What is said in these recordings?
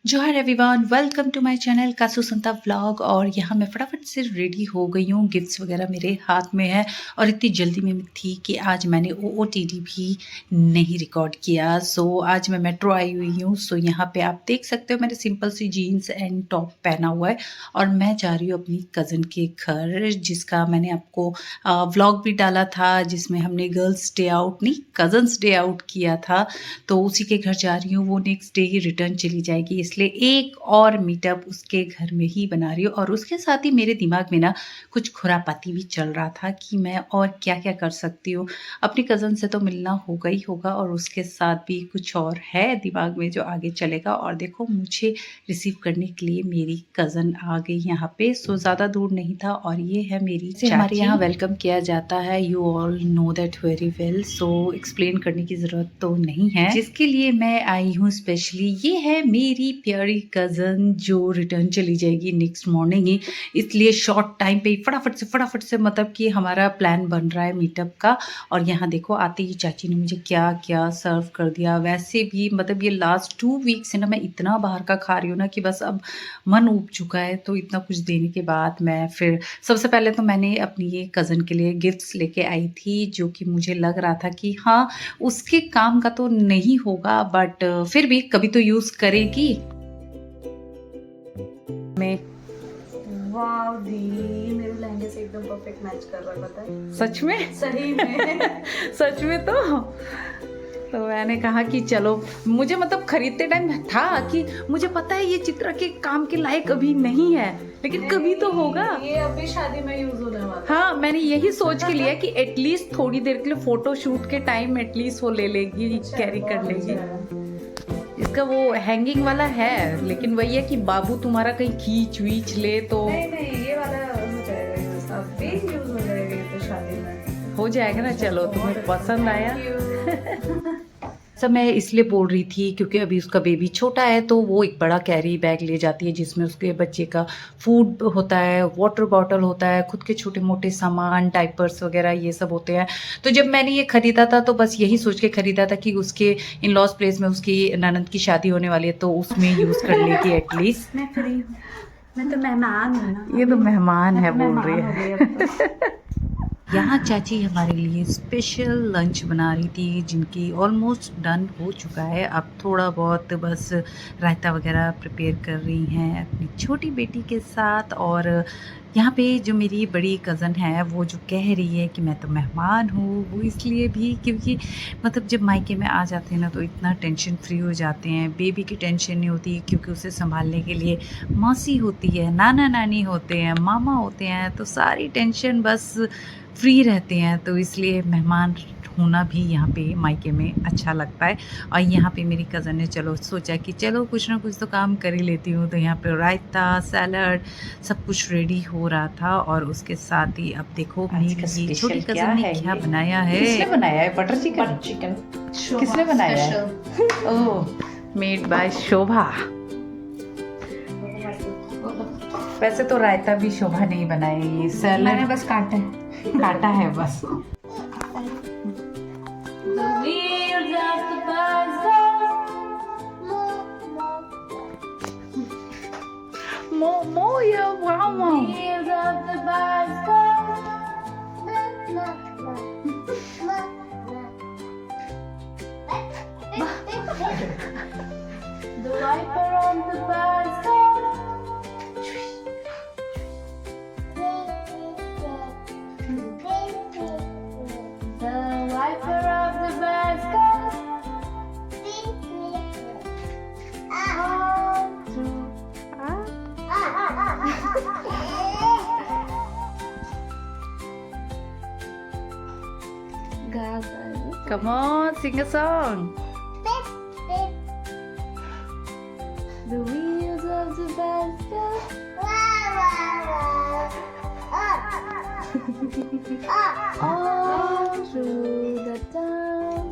जोहार everyone, welcome to my channel Kasu Santa vlog. और यहाँ मैं फटाफट से रेडी हो गई हूँ, गिफ्ट्स वगैरह मेरे हाथ में है और इतनी जल्दी में थी कि आज मैंने OOTD भी नहीं रिकॉर्ड किया। सो आज मैं मेट्रो आई हुई हूँ। सो यहाँ पे आप देख सकते हो मैंने सिंपल सी जीन्स एंड टॉप पहना हुआ है और मैं जा रही हूँ अपनी कज़न के घर, जिसका मैंने आपको व्लॉग भी डाला था, जिसमें हमने गर्ल्स डे आउट नहीं कज़न्स डे आउट किया था। तो उसी के घर जा रही हूँ। वो नेक्स्ट डे ही रिटर्न चली जाएगी, इसलिए एक और मीटअप उसके घर में ही बना रही हूँ। और उसके साथ ही मेरे दिमाग में ना कुछ खुरापाती भी चल रहा था कि मैं और क्या क्या कर सकती हूँ। अपनी कज़न से तो मिलना होगा ही होगा, और उसके साथ भी कुछ और है दिमाग में जो आगे चलेगा। और देखो, मुझे रिसीव करने के लिए मेरी कज़न आ गई यहाँ पे। सो ज़्यादा दूर नहीं था। और ये है मेरी चाची। हमारे यहाँ वेलकम किया जाता है, you all know that very well. So explain करने की ज़रूरत तो नहीं है। जिसके लिए मैं आई हूँ स्पेशली, ये है मेरी प्यारी कज़न जो रिटर्न चली जाएगी नेक्स्ट मॉर्निंग ही। इसलिए शॉर्ट टाइम पे फटाफट से मतलब कि हमारा प्लान बन रहा है मीटअप का। और यहाँ देखो, आते ही चाची ने मुझे क्या क्या सर्व कर दिया। वैसे भी मतलब ये लास्ट 2 वीक से ना मैं इतना बाहर का खा रही हूँ ना कि बस अब मन ऊब चुका है। तो इतना कुछ देने के बाद मैं फिर सबसे पहले तो मैंने अपनी ये कज़न के लिए गिफ्ट्स लेके आई थी, जो कि मुझे लग रहा था कि हाँ, उसके काम का तो नहीं होगा, बट फिर भी कभी तो यूज़ करेगी। मैं वाव दी, मेरे लहंगे से एकदम परफेक्ट मैच कर रहा है, पता है? सच में सही में सच में तो मैंने कहा कि चलो, मुझे मतलब खरीदते टाइम था कि मुझे पता है ये चित्रा के काम के लायक अभी नहीं है, लेकिन कभी तो होगा। ये अभी शादी में यूज होने वाला। हाँ, मैंने यही सोच के लिया कि एटलीस्ट थोड़ी देर के लिए फोटो शूट के टाइम एटलीस्ट वो ले लेगी, कैरी कर लेगी। इसका वो हैंगिंग वाला है, लेकिन वही है कि बाबू तुम्हारा कहीं खींच वीच ले तो नहीं, ये वाला हो जाएगा, अभी यूज हो जाएगा ये तो शादी में हो जाएगा ना। चलो, तुम्हें पसंद आया। सब मैं इसलिए बोल रही थी क्योंकि अभी उसका बेबी छोटा है, तो वो एक बड़ा कैरी बैग ले जाती है जिसमें उसके बच्चे का फूड होता है, वाटर बॉटल होता है, खुद के छोटे मोटे सामान, डाइपर्स वगैरह ये सब होते हैं। तो जब मैंने ये ख़रीदा था तो बस यही सोच के ख़रीदा था कि उसके इन लॉज प्लेस में उसकी ननद की शादी होने वाली है, तो उसमें यूज़ कर लेगी एटलीस्ट। मैं फ्री हूँ, मैं तो मेहमान हूँ ना। ये तो मेहमान है बोल मेहमान रही हो है। गई अब तो। यहाँ चाची हमारे लिए स्पेशल लंच बना रही थी, जिनकी ऑलमोस्ट डन हो चुका है। अब थोड़ा बहुत बस रायता वगैरह प्रिपेयर कर रही हैं अपनी छोटी बेटी के साथ। और यहाँ पे जो मेरी बड़ी कज़न है, वो जो कह रही है कि मैं तो मेहमान हूँ, वो इसलिए भी क्योंकि मतलब जब मायके में आ जाते हैं ना तो इतना टेंशन फ्री हो जाते हैं। बेबी की टेंशन नहीं होती क्योंकि उसे संभालने के लिए मौसी होती है, नाना नानी होते हैं, मामा होते हैं, तो सारी टेंशन बस फ्री रहते हैं। तो इसलिए मेहमान होना भी यहाँ पे मायके में अच्छा लगता है। और यहाँ पे मेरी कज़न ने चलो सोचा कि चलो कुछ ना कुछ तो काम कर ही लेती हूँ। तो यहाँ पे रायता, सैलड सब कुछ रेडी हो रहा था। और उसके साथ ही अब देखो मेरी ये छोटी कज़न ने क्या बनाया है। किसने बनाया है? Butter chicken. किसने बनाया है? ओह, मेड बाय शोभा। वैसे तो रायता भी शोभा नहीं बनाया, ये सैलड मैंने बस काटा है बस। The wiper on the bicycle. The wiper of the bicycle. All through. Come on, sing a song. The wheels of the bicycle. All through the town.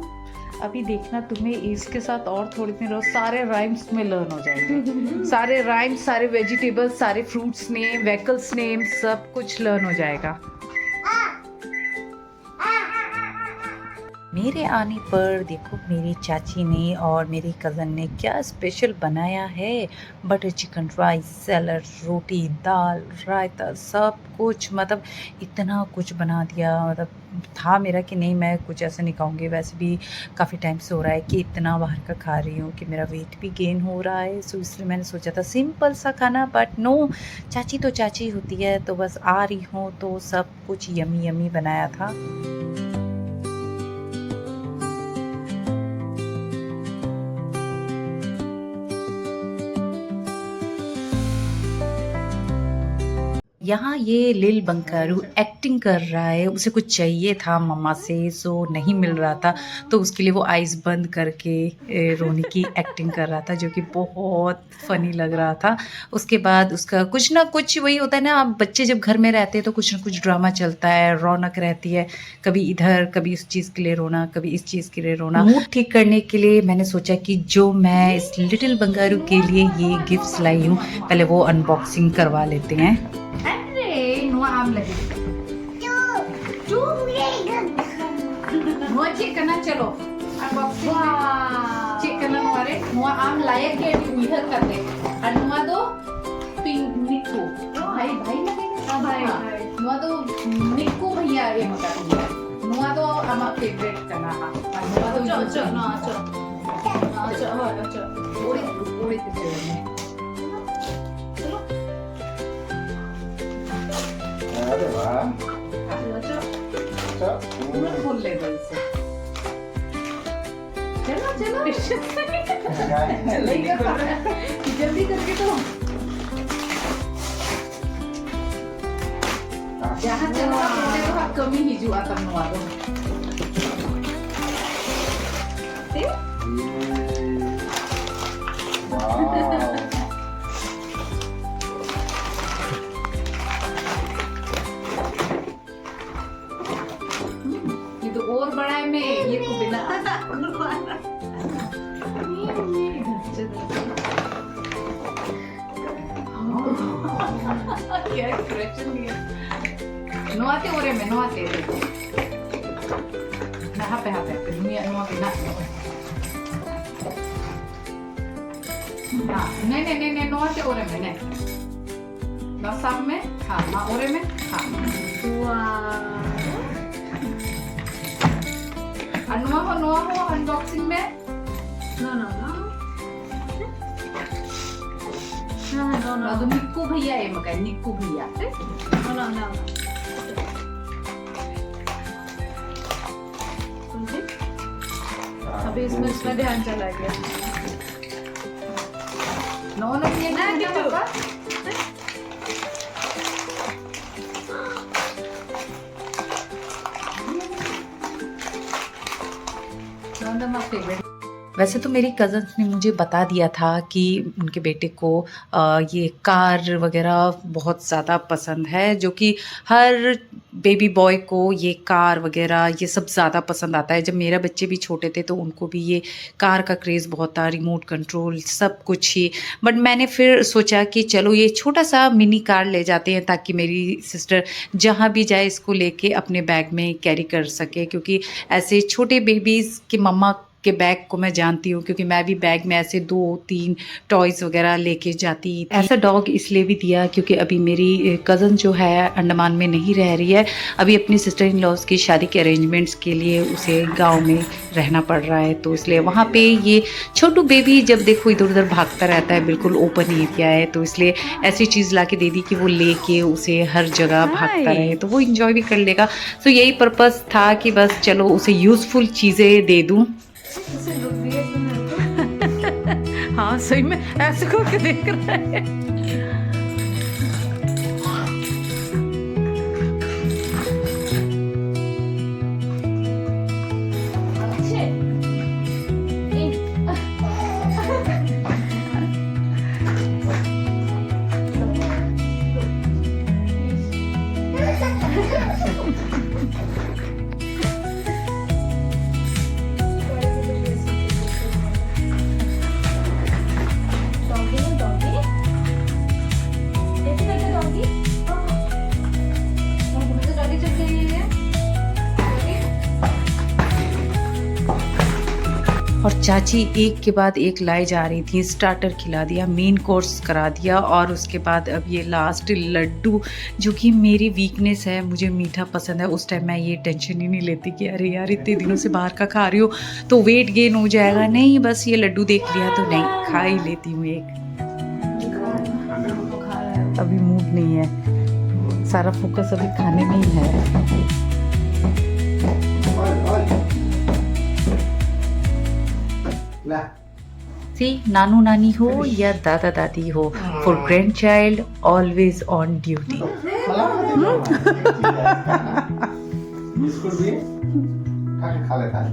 अभी देखना, तुम्हें इसके साथ और थोड़ी देर और सारे राइम्स में लर्न हो जाएंगे। सारे राइम्स, सारे वेजिटेबल्स, सारे फ्रूट्स नेम, व्हीकल्स नेम, सब कुछ लर्न हो जाएगा। मेरे आने पर देखो मेरी चाची ने और मेरी कज़न ने क्या स्पेशल बनाया है। बटर चिकन, राइस, सैलड, रोटी, दाल, रायता, सब कुछ, मतलब इतना कुछ बना दिया। मतलब था मेरा कि नहीं, मैं कुछ ऐसा नहीं खाऊंगी। वैसे भी काफ़ी टाइम से हो रहा है कि इतना बाहर का खा रही हूँ कि मेरा वेट भी गेन हो रहा है। सो इसलिए मैंने सोचा था सिंपल सा खाना, बट नो, चाची तो चाची होती है, तो बस आ रही हूँ तो सब कुछ यमी यमी बनाया था। यहाँ ये लिल बंकारू एक्टिंग कर रहा है, उसे कुछ चाहिए था मम्मा से, सो नहीं मिल रहा था, तो उसके लिए वो आइज़ बंद करके रोने की एक्टिंग कर रहा था, जो कि बहुत फ़नी लग रहा था। उसके बाद उसका कुछ ना कुछ वही होता है ना, अब बच्चे जब घर में रहते हैं तो कुछ ना कुछ ड्रामा चलता है, रौनक रहती है, कभी इधर, कभी उस चीज़ के लिए रोना, कभी इस चीज़ के लिए रोना। मूड ठीक करने के लिए मैंने सोचा कि जो मैं इस लिटिल बंगारू के लिए ये गिफ्ट्स लाई हूँ, पहले वो अनबॉक्सिंग करवा लेते हैं। Nuwa am lagi. Nuwa cik kena chalo. Unboxing में cik kena nuare. Nuwa am layak के इधर करते. और nuwa दो पिंक निक्कू. भाई भाई लगेगा. भाई भाई. nuwa दो निक्कू भैया ये मत दिया. nuwa दो आमा फेवरेट करना हा. और nuwa दो अच्छा ना अच्छा. अच्छा हो अच्छा. ओरे ओरे ते अरे वाह, खोल ले इसे. चलो चलो जल्दी करके तो जहाँ चलो तो कमी ही जुआ करने वालों और बड़ा है मैं ये तो बिना क्या एक्सप्रेशन दिया. नोआते ओरे में नोआते ना हापे दुनिया नोआ बिना हाँ नहीं नोआते ओरे में नहीं ना सब में हाँ ना ओरे में हाँ नुआ हो अनबॉक्सिंग में ना तो निक्कू भैया है मगर निक्कू भैया ना अभी इसमें ध्यान चला गया नो ये ना क्या वैसे तो मेरी कज़न्स ने मुझे बता दिया था कि उनके बेटे को ये कार वगैरह बहुत ज़्यादा पसंद है, जो कि हर बेबी बॉय को ये कार वगैरह ये सब ज़्यादा पसंद आता है। जब मेरे बच्चे भी छोटे थे तो उनको भी ये कार का क्रेज़ बहुत था, रिमोट कंट्रोल सब कुछ ही। बट मैंने फिर सोचा कि चलो ये छोटा सा मिनी कार ले जाते हैं, ताकि मेरी सिस्टर जहाँ भी जाए इसको लेके अपने बैग में कैरी कर सके, क्योंकि ऐसे छोटे बेबीज़ के मम्मा के बैग को मैं जानती हूँ, क्योंकि मैं भी बैग में ऐसे 2-3 टॉयज़ वगैरह लेके जाती थी। ऐसा डॉग इसलिए भी दिया क्योंकि अभी मेरी कज़न जो है अंडमान में नहीं रह रही है, अभी अपनी सिस्टर इन लॉज की शादी के अरेंजमेंट्स के लिए उसे गांव में रहना पड़ रहा है, तो इसलिए वहाँ पे ये छोटू बेबी जब देखो इधर उधर भागता रहता है, बिल्कुल ओपन एरिया है, तो इसलिए ऐसी चीज़ ला के दे दी कि वो लेके उसे हर जगह भागता रहे, तो वो इंजॉय भी कर लेगा। तो यही पर्पज़ था कि बस चलो उसे यूज़फुल चीज़ें दे दूँ। हाँ सही में ऐसे करके देख रहा है। और चाची एक के बाद एक लाई जा रही थी। स्टार्टर खिला दिया, मेन कोर्स करा दिया और उसके बाद अब ये लास्ट लड्डू, जो कि मेरी वीकनेस है, मुझे मीठा पसंद है। उस टाइम मैं ये टेंशन ही नहीं लेती कि अरे यार इतने दिनों से बाहर का खा रही हूँ तो वेट गेन हो जाएगा। नहीं, बस ये लड्डू देख लिया तो नहीं, खा ही लेती हूँ एक। अभी मूड नहीं है, सारा फोकस अभी खाने में ही है। सी, नानू नानी हो या दादा दादी हो, for grand child always on duty. Biscuit भी खा लेता है।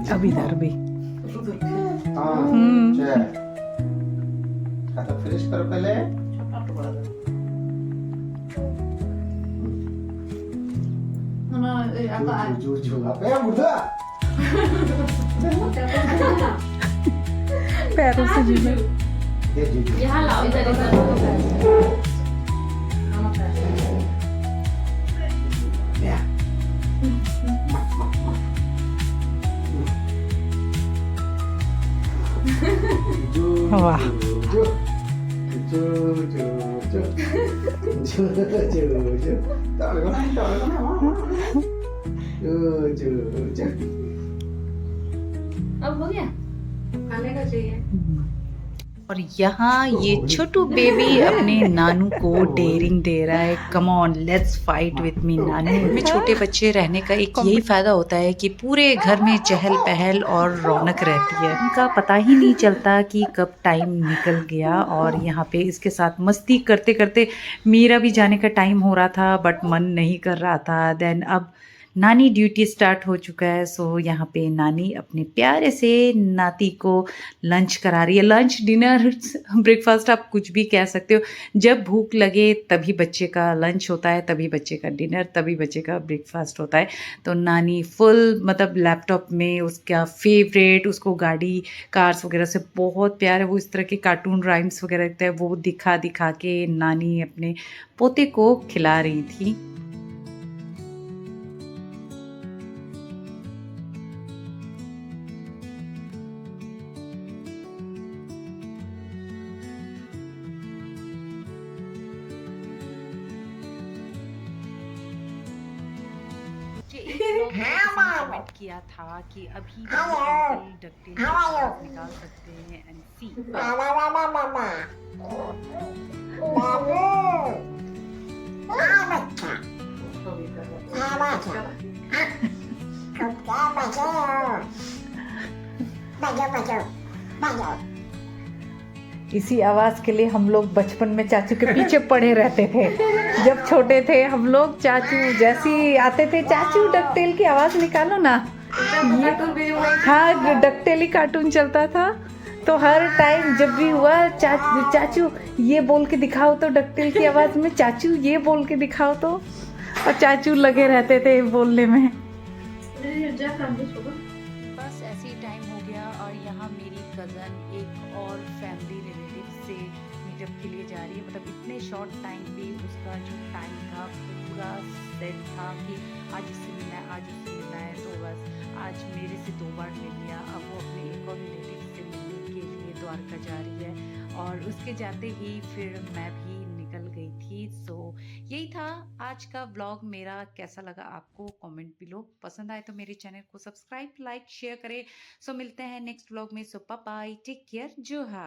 अब इधर भी खाता फिनिश करो पहले। पैरों से जीना। यहाँ लाओ, इधर वाह, अब हो गया, खाने का चाहिए। और यहाँ ये छोटू बेबी अपने नानू को डेयरिंग दे रहा है, come on let's fight with me नानू। में छोटे बच्चे रहने का एक यही फायदा होता है कि पूरे घर में चहल पहल और रौनक रहती है। उनका पता ही नहीं चलता कि कब टाइम निकल गया। और यहाँ पे इसके साथ मस्ती करते करते मेरा भी जाने का टाइम हो रहा था, बट मन नहीं कर रहा था। देन अब नानी ड्यूटी स्टार्ट हो चुका है, सो यहाँ पे नानी अपने प्यारे से नाती को लंच करा रही है। लंच, डिनर, ब्रेकफास्ट, आप कुछ भी कह सकते हो। जब भूख लगे तभी बच्चे का लंच होता है, तभी बच्चे का डिनर, तभी बच्चे का ब्रेकफास्ट होता है। तो नानी फुल मतलब लैपटॉप में उसका फेवरेट, उसको गाड़ी कार्स वगैरह से बहुत प्यार है। वो इस तरह के कार्टून राइम्स वगैरह देखता है, वो दिखा दिखा के नानी अपने पोते को खिला रही थी। कमेंट किया था कि अभी डकटेल निकाल सकते हैं एंड सी। इसी आवाज के लिए हम लोग बचपन में चाचू के पीछे पड़े रहते थे। जब छोटे थे हम लोग, चाचू जैसी आते थे, चाचू डकटेल की आवाज निकालो ना। हाँ, डकटेल ही कार्टून चलता था, तो हर टाइम जब भी हुआ चाचू ये बोल के दिखाओ तो, डकटेल की आवाज में चाचू ये बोल के दिखाओ तो, और चाचू लगे रहते थे बोलने में। बस ऐसे ही टाइम हो गया और यहाँ मेरी कज़न एक और फैमिली रिलेटिव से मीटअप के लिए जा रही है। मतलब इतने शॉर्ट टाइम पे उसका जो टाइम था पूरा सेट था कि आज इससे मिलना है, आज उससे मिलना है, तो बस आज मेरे से 2 बार मिल लिया। अब वो अपने एक और रिलेटिव से मिलने के लिए द्वारका जा रही है और उसके जाते ही फिर मैं भी निकल गई थी। सो यही था आज का व्लॉग मेरा। कैसा लगा आपको कमेंट बिलो। पसंद आए तो मेरे चैनल को सब्सक्राइब, लाइक, शेयर करें। सो मिलते हैं नेक्स्ट व्लॉग में। सो बाय बाय, टेक केयर, जोहार।